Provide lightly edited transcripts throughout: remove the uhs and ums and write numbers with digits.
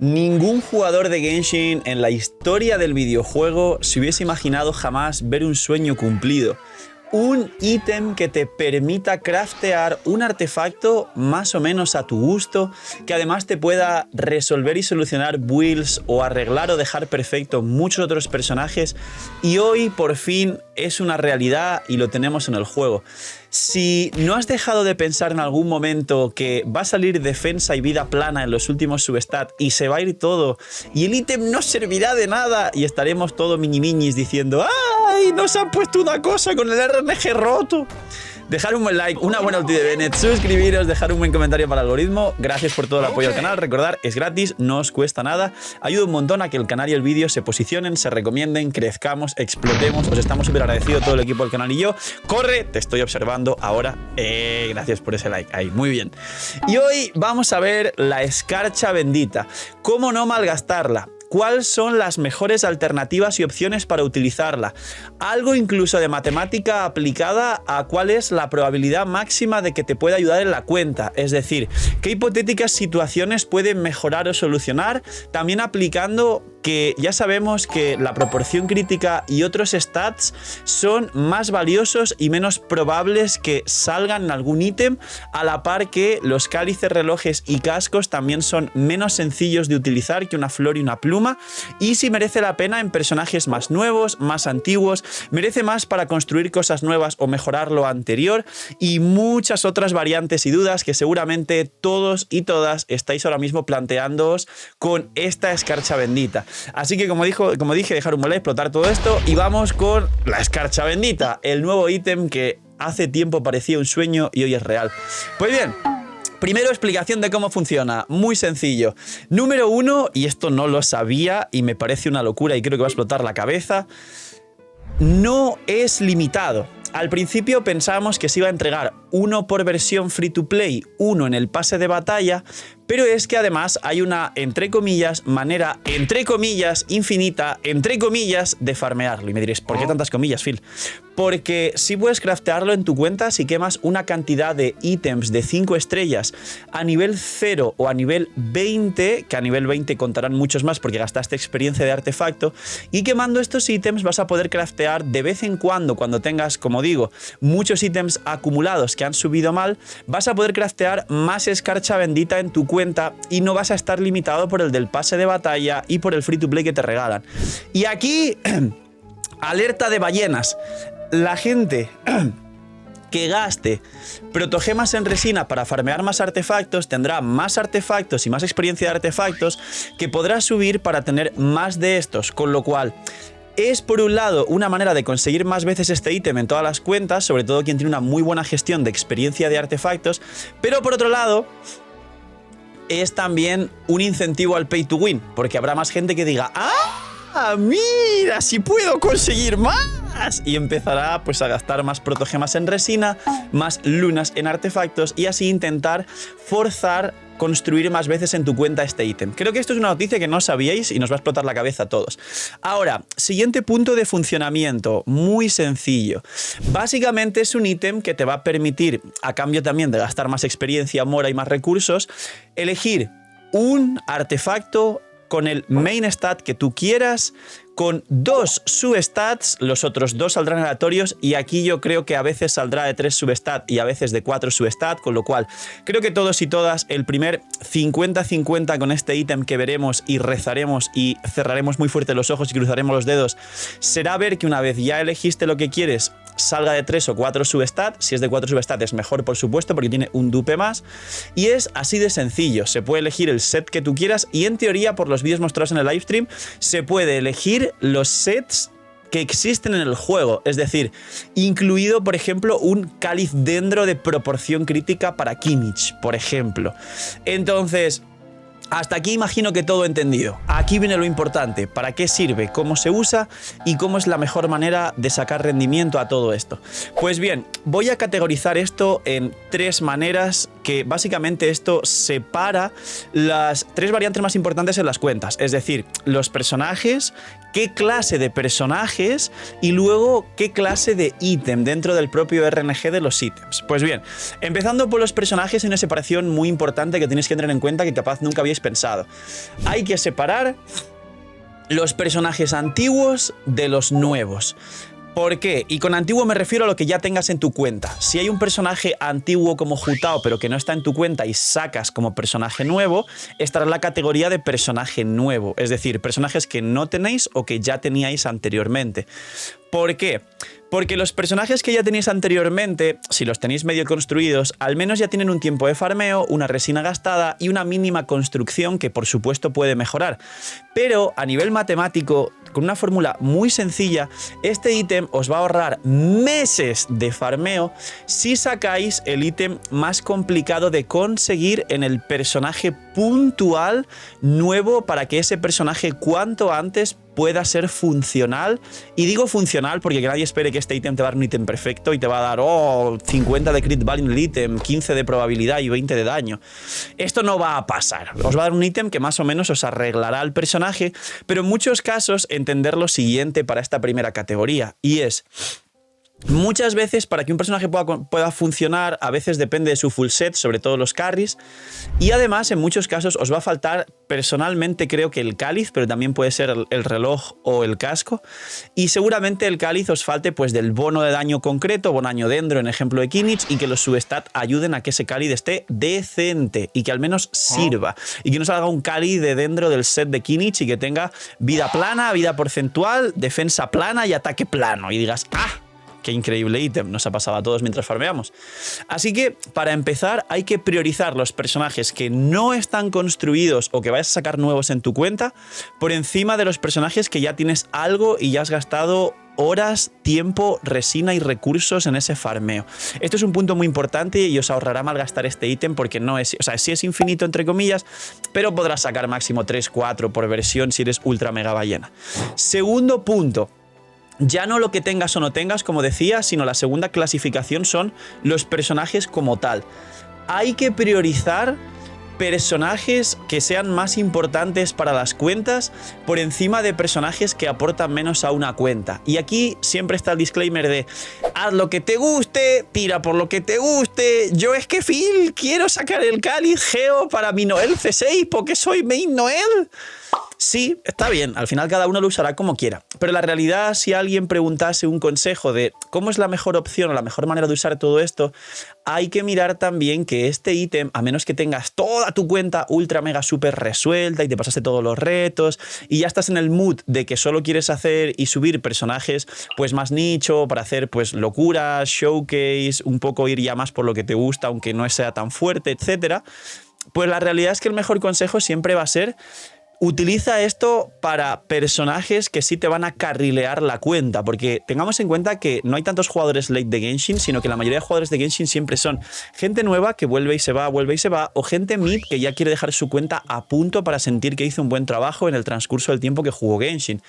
Ningún jugador de Genshin en la historia del videojuego se hubiese imaginado jamás ver un sueño cumplido. Un ítem que te permita craftear un artefacto más o menos a tu gusto, que además te pueda resolver y solucionar builds o arreglar o dejar perfecto muchos otros personajes, y hoy por fin es una realidad y lo tenemos en el juego. Si no has dejado de pensar en algún momento que va a salir defensa y vida plana en los últimos substats y se va a ir todo y el ítem no servirá de nada y estaremos todos mini-minis diciendo ¡ay! Nos han puesto una cosa con el RNG roto. Dejar un buen like, una buena ulti de Bennett, suscribiros, dejar un buen comentario para el algoritmo. Gracias por todo el apoyo al canal. Recordar, es gratis, no os cuesta nada. Ayuda un montón a que el canal y el vídeo se posicionen, se recomienden, crezcamos, explotemos. Os estamos súper agradecidos todo el equipo del canal y yo. ¡Corre! Te estoy observando ahora. Gracias por ese like. Ahí, muy bien. Y hoy vamos a ver la escarcha bendita. ¿Cómo no malgastarla? ¿Cuáles son las mejores alternativas y opciones para utilizarla? Algo incluso de matemática aplicada a cuál es la probabilidad máxima de que te pueda ayudar en la cuenta. Es decir, qué hipotéticas situaciones pueden mejorar o solucionar, también aplicando que ya sabemos que la proporción crítica y otros stats son más valiosos y menos probables que salgan en algún ítem, a la par que los cálices, relojes y cascos también son menos sencillos de utilizar que una flor y una pluma, y si merece la pena en personajes más nuevos, más antiguos, merece más para construir cosas nuevas o mejorar lo anterior, y muchas otras variantes y dudas que seguramente todos y todas estáis ahora mismo planteándoos con esta escarcha bendita. Así que como dije, dejar un like, explotar todo esto y vamos con la escarcha bendita, el nuevo ítem que hace tiempo parecía un sueño y hoy es real. Pues bien, primero explicación de cómo funciona, muy sencillo. Número 1, y esto no lo sabía y me parece una locura y creo que va a explotar la cabeza, no es limitado. Al principio pensábamos que se iba a entregar uno por versión free to play, uno en el pase de batalla, pero es que además hay una, entre comillas, manera, entre comillas, infinita, entre comillas, de farmearlo. Y me diréis, ¿por qué tantas comillas, Phil? Porque si puedes craftearlo en tu cuenta si quemas una cantidad de ítems de 5 estrellas a nivel 0 o a nivel 20, que a nivel 20 contarán muchos más porque gastaste experiencia de artefacto, y quemando estos ítems vas a poder craftear de vez en cuando tengas, como digo, muchos ítems acumulados que han subido mal, vas a poder craftear más escarcha bendita en tu cuenta y no vas a estar limitado por el del pase de batalla y por el free to play que te regalan. Y aquí, alerta de ballenas. La gente que gaste protogemas en resina para farmear más artefactos tendrá más artefactos y más experiencia de artefactos que podrá subir para tener más de estos, con lo cual es por un lado una manera de conseguir más veces este ítem en todas las cuentas, sobre todo quien tiene una muy buena gestión de experiencia de artefactos, pero por otro lado es también un incentivo al pay to win, porque habrá más gente que diga ¡ah, mira, si puedo conseguir más! Y empezará pues a gastar más protogemas en resina, más lunas en artefactos y así intentar forzar construir más veces en tu cuenta este ítem. Creo que esto es una noticia que no sabíais y nos va a explotar la cabeza a todos. Ahora, siguiente punto de funcionamiento, muy sencillo. Básicamente es un ítem que te va a permitir, a cambio también de gastar más experiencia, mora y más recursos, elegir un artefacto con el main stat que tú quieras, con 2 substats, los otros 2 saldrán aleatorios, y aquí yo creo que a veces saldrá de 3 substats y a veces de 4 substats, con lo cual creo que todos y todas el primer 50-50 con este ítem que veremos y rezaremos y cerraremos muy fuerte los ojos y cruzaremos los dedos, será ver que una vez ya elegiste lo que quieres, salga de 3 o 4 substats. Si es de 4 substats es mejor, por supuesto, porque tiene un dupe más, y es así de sencillo. Se puede elegir el set que tú quieras y en teoría, por los vídeos mostrados en el livestream, se puede elegir los sets que existen en el juego, es decir, incluido por ejemplo un cáliz dendro de proporción crítica para Kimmich, por ejemplo. Entonces, hasta aquí imagino que todo entendido. Aquí viene lo importante, para qué sirve, cómo se usa y cómo es la mejor manera de sacar rendimiento a todo esto. Pues bien, voy a categorizar esto en 3 maneras que básicamente esto separa las 3 variantes más importantes en las cuentas, es decir, los personajes, qué clase de personajes y luego qué clase de ítem dentro del propio RNG de los ítems. Pues bien, empezando por los personajes, hay una separación muy importante que tenéis que tener en cuenta que capaz nunca habíais pensado. Hay que separar los personajes antiguos de los nuevos. ¿Por qué? Y con antiguo me refiero a lo que ya tengas en tu cuenta. Si hay un personaje antiguo como Hu Tao pero que no está en tu cuenta y sacas como personaje nuevo, estará en la categoría de personaje nuevo, es decir, personajes que no tenéis o que ya teníais anteriormente. ¿Por qué? Porque los personajes que ya tenéis anteriormente, si los tenéis medio construidos, al menos ya tienen un tiempo de farmeo, una resina gastada y una mínima construcción que por supuesto puede mejorar. Pero a nivel matemático, con una fórmula muy sencilla, este ítem os va a ahorrar meses de farmeo si sacáis el ítem más complicado de conseguir en el personaje puntual nuevo para que ese personaje cuanto antes pueda ser funcional. Y digo funcional porque que nadie espere que este ítem te va a dar un ítem perfecto y te va a dar 50 de crit value en el ítem, 15 de probabilidad y 20 de daño. Esto no va a pasar. Os va a dar un ítem que más o menos os arreglará el personaje, pero en muchos casos entender lo siguiente para esta primera categoría, y es: muchas veces para que un personaje pueda funcionar, a veces depende de su full set, sobre todo los carries, y además en muchos casos os va a faltar, personalmente creo que el cáliz, pero también puede ser el reloj o el casco, y seguramente el cáliz os falte pues del bono de daño concreto, bono daño dendro en ejemplo de Kinich, y que los substat ayuden a que ese cáliz esté decente y que al menos sirva, y que no salga un cáliz de dendro del set de Kinich y que tenga vida plana, vida porcentual, defensa plana y ataque plano, y digas ¡ah! ¡Qué increíble ítem! Nos ha pasado a todos mientras farmeamos. Así que, para empezar, hay que priorizar los personajes que no están construidos o que vayas a sacar nuevos en tu cuenta por encima de los personajes que ya tienes algo y ya has gastado horas, tiempo, resina y recursos en ese farmeo. Esto es un punto muy importante y os ahorrará malgastar este ítem porque no es, o sea, sí es infinito entre comillas, pero podrás sacar máximo 3-4 por versión si eres ultra mega ballena. Segundo punto. Ya no lo que tengas o no tengas, como decía, sino la segunda clasificación son los personajes como tal. Hay que priorizar personajes que sean más importantes para las cuentas por encima de personajes que aportan menos a una cuenta. Y aquí siempre está el disclaimer de haz lo que te guste, tira por lo que te guste. Yo es que Phil, quiero sacar el cáliz Geo para mi Noel C6 porque soy main Noel. Sí, está bien, al final cada uno lo usará como quiera, pero la realidad, si alguien preguntase un consejo de cómo es la mejor opción o la mejor manera de usar todo esto, hay que mirar también que este ítem, a menos que tengas toda tu cuenta ultra mega super resuelta y te pasaste todos los retos y ya estás en el mood de que solo quieres hacer y subir personajes pues más nicho para hacer pues locuras, showcase, un poco ir ya más por lo que te gusta aunque no sea tan fuerte, etcétera, pues la realidad es que el mejor consejo siempre va a ser: utiliza esto para personajes que sí te van a carrilear la cuenta, porque tengamos en cuenta que no hay tantos jugadores late de Genshin, sino que la mayoría de jugadores de Genshin siempre son gente nueva que vuelve y se va, o gente mid que ya quiere dejar su cuenta a punto para sentir que hizo un buen trabajo en el transcurso del tiempo que jugó Genshin.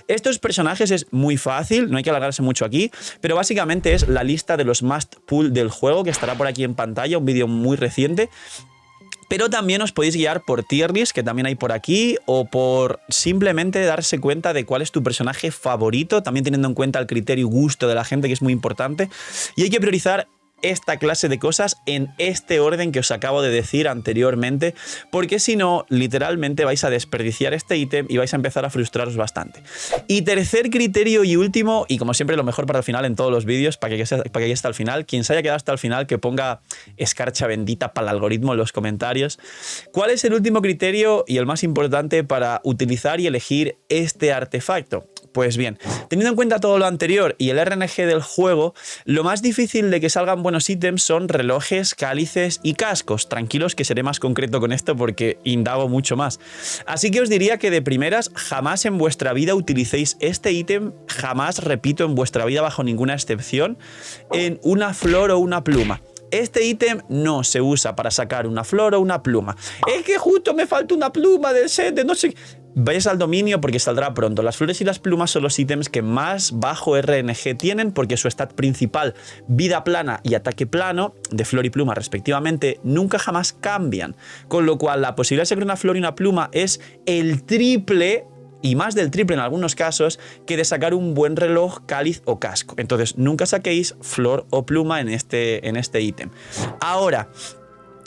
Estos personajes es muy fácil, no hay que alargarse mucho aquí, pero básicamente es la lista de los must pull del juego, que estará por aquí en pantalla, un vídeo muy reciente. Pero también os podéis guiar por tier list, que también hay por aquí, o por simplemente darse cuenta de cuál es tu personaje favorito, también teniendo en cuenta el criterio y gusto de la gente, que es muy importante. Y hay que priorizar esta clase de cosas en este orden que os acabo de decir anteriormente, porque si no, literalmente vais a desperdiciar este ítem y vais a empezar a frustraros bastante. Y tercer criterio y último, y como siempre lo mejor para el final en todos los vídeos, para que llegue hasta el final, quien se haya quedado hasta el final que ponga escarcha bendita para el algoritmo en los comentarios. ¿Cuál es el último criterio y el más importante para utilizar y elegir este artefacto? Pues bien, teniendo en cuenta todo lo anterior y el RNG del juego, lo más difícil de que salgan buenos ítems son relojes, cálices y cascos. Tranquilos que seré más concreto con esto porque indago mucho más. Así que os diría que de primeras jamás en vuestra vida utilicéis este ítem, jamás, repito, en vuestra vida bajo ninguna excepción, en una flor o una pluma. Este ítem no se usa para sacar una flor o una pluma. Es que justo me falta una pluma del set de no sé... Vayas al dominio porque saldrá pronto. Las flores y las plumas son los ítems que más bajo RNG tienen porque su stat principal, vida plana y ataque plano, de flor y pluma respectivamente, nunca jamás cambian. Con lo cual la posibilidad de sacar una flor y una pluma es el triple, y más del triple en algunos casos, que de sacar un buen reloj, cáliz o casco. Entonces nunca saquéis flor o pluma en este ítem. Ahora,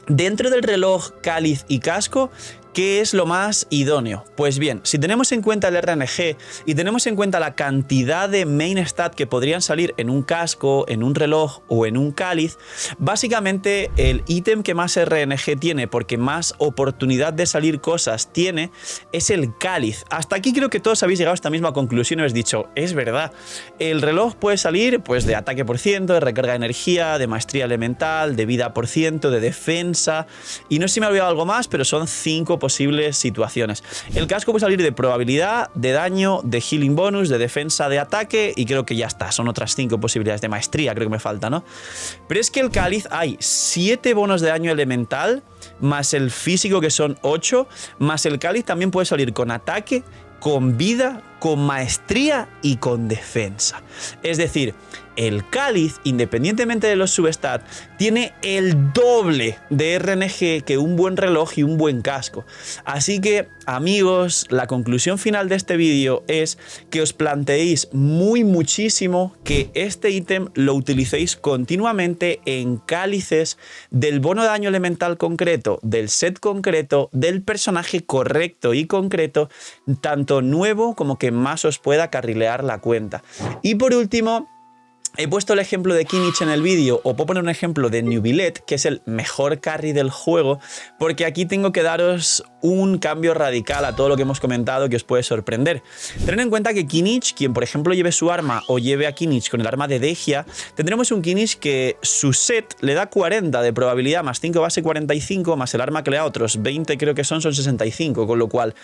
dentro del reloj, cáliz y casco, ¿qué es lo más idóneo? Pues bien, si tenemos en cuenta el RNG y tenemos en cuenta la cantidad de main stat que podrían salir en un casco, en un reloj o en un cáliz, básicamente el ítem que más RNG tiene, porque más oportunidad de salir cosas tiene, es el cáliz. Hasta aquí creo que todos habéis llegado a esta misma conclusión y habéis dicho, es verdad, el reloj puede salir pues de ataque por ciento, de recarga de energía, de maestría elemental, de vida por ciento, de defensa, y no sé si me he olvidado algo más, pero son 5 posibles situaciones. El casco puede salir de probabilidad, de daño, de healing bonus, de defensa, de ataque, y creo que ya está, son otras 5 posibilidades de maestría, creo que me falta, ¿no? Pero es que el cáliz hay 7 bonos de daño elemental, más el físico que son 8, más el cáliz también puede salir con ataque, con vida, con maestría y con defensa. Es decir, el cáliz, independientemente de los substats, tiene el doble de RNG que un buen reloj y un buen casco. Así que, amigos, la conclusión final de este vídeo es que os planteéis muchísimo que este ítem lo utilicéis continuamente en cálices del bono de daño elemental concreto, del set concreto, del personaje correcto y concreto, tanto nuevo como que más os pueda carrilear la cuenta. Y por último, he puesto el ejemplo de Kinich en el vídeo, o puedo poner un ejemplo de Nubilet, que es el mejor carry del juego, porque aquí tengo que daros un cambio radical a todo lo que hemos comentado que os puede sorprender. Tened en cuenta que Kinich, quien por ejemplo lleve su arma o lleve a Kinich con el arma de Dehya, tendremos un Kinich que su set le da 40 de probabilidad, más 5 base 45, más el arma que le da otros 20 creo que son 65, con lo cual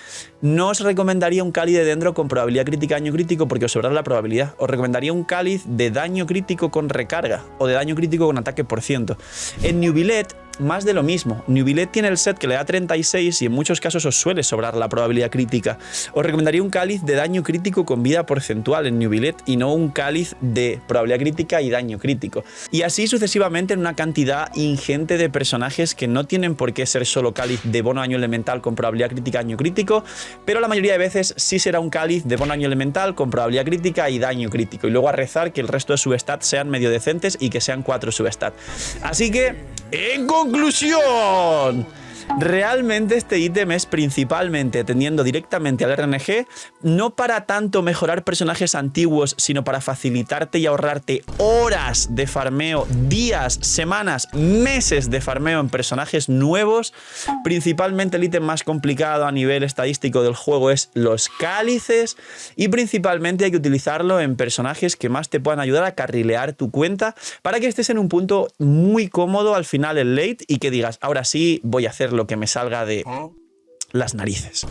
no os recomendaría un cáliz de dendro con probabilidad crítica, daño crítico, porque os sobrará la probabilidad. Os recomendaría un cáliz de daño crítico con recarga o de daño crítico con ataque por ciento. En Nubilet, más de lo mismo. Nubilet tiene el set que le da 36 y en muchos casos os suele sobrar la probabilidad crítica. Os recomendaría un cáliz de daño crítico con vida porcentual en Nubilet y no un cáliz de probabilidad crítica y daño crítico. Y así sucesivamente en una cantidad ingente de personajes que no tienen por qué ser solo cáliz de bono daño elemental con probabilidad crítica, daño crítico, pero la mayoría de veces sí será un cáliz de bono daño elemental con probabilidad crítica y daño crítico. Y luego a rezar que el resto de substats sean medio decentes y que sean 4 substats. Así que, en conclusión, realmente este ítem es principalmente atendiendo directamente al RNG, no para tanto mejorar personajes antiguos, sino para facilitarte y ahorrarte horas de farmeo, días, semanas, meses de farmeo en personajes nuevos. Principalmente el ítem más complicado a nivel estadístico del juego es los cálices, y principalmente hay que utilizarlo en personajes que más te puedan ayudar a carrilear tu cuenta para que estés en un punto muy cómodo al final el late y que digas, ahora sí voy a hacer lo que me salga de las narices.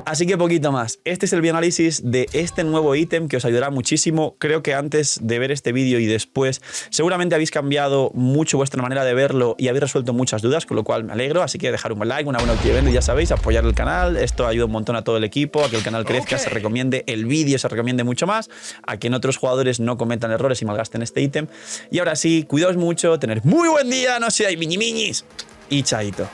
Así que poquito más. Este es el videoanálisis de este nuevo ítem que os ayudará muchísimo. Creo que antes de ver este vídeo y después seguramente habéis cambiado mucho vuestra manera de verlo y habéis resuelto muchas dudas, con lo cual me alegro. Así que dejar un buen like, una buena actividad y ya sabéis, apoyar el canal. Esto ayuda un montón a todo el equipo, a que el canal crezca, se recomiende el vídeo, se recomiende mucho más, a que en otros jugadores no cometan errores y malgasten este ítem. Y ahora sí, cuidaos mucho, tener muy buen día, no seáis miñimiñis y chaito.